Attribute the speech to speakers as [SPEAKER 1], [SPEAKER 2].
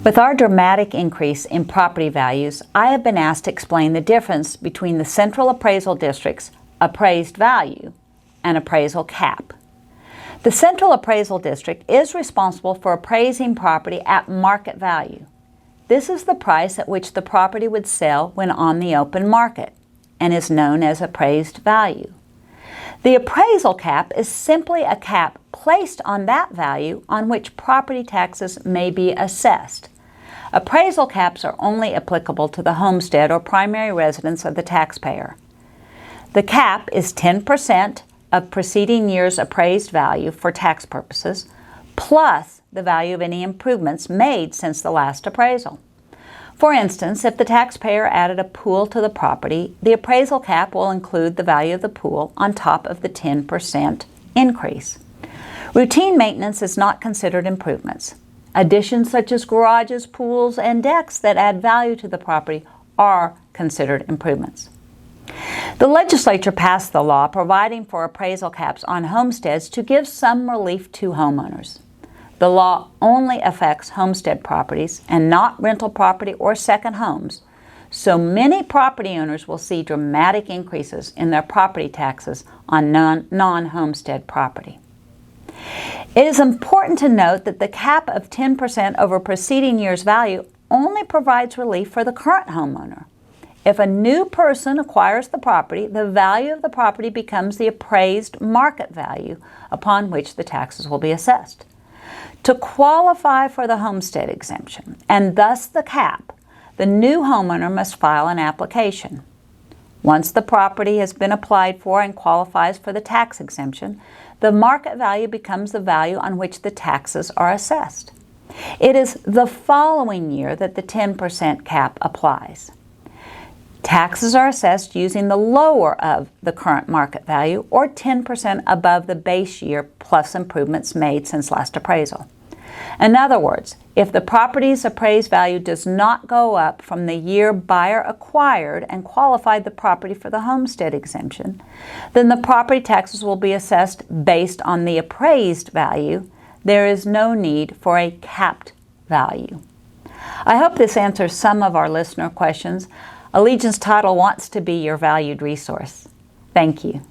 [SPEAKER 1] With our dramatic increase in property values, I have been asked to explain the difference between the Central Appraisal District's appraised value and appraisal cap. The Central Appraisal District is responsible for appraising property at market value. This is the price at which the property would sell when on the open market and is known as appraised value. The appraisal cap is simply a cap placed on that value on which property taxes may be assessed. Appraisal caps are only applicable to the homestead or primary residence of the taxpayer. The cap is 10% of preceding year's appraised value for tax purposes, plus the value of any improvements made since the last appraisal. For instance, if the taxpayer added a pool to the property, the appraisal cap will include the value of the pool on top of the 10% increase. Routine maintenance is not considered improvements. Additions such as garages, pools, and decks that add value to the property are considered improvements. The legislature passed the law providing for appraisal caps on homesteads to give some relief to homeowners. The law only affects homestead properties and not rental property or second homes, so many property owners will see dramatic increases in their property taxes on non-homestead property. It is important to note that the cap of 10% over preceding year's value only provides relief for the current homeowner. If a new person acquires the property, the value of the property becomes the appraised market value upon which the taxes will be assessed. To qualify for the homestead exemption, and thus the cap, the new homeowner must file an application. Once the property has been applied for and qualifies for the tax exemption, the market value becomes the value on which the taxes are assessed. It is the following year that the 10% cap applies. Taxes are assessed using the lower of the current market value or 10% above the base year plus improvements made since last appraisal. In other words, if the property's appraised value does not go up from the year buyer acquired and qualified the property for the homestead exemption, then the property taxes will be assessed based on the appraised value. There is no need for a capped value. I hope this answers some of our listener questions. Allegiance Title wants to be your valued resource. Thank you.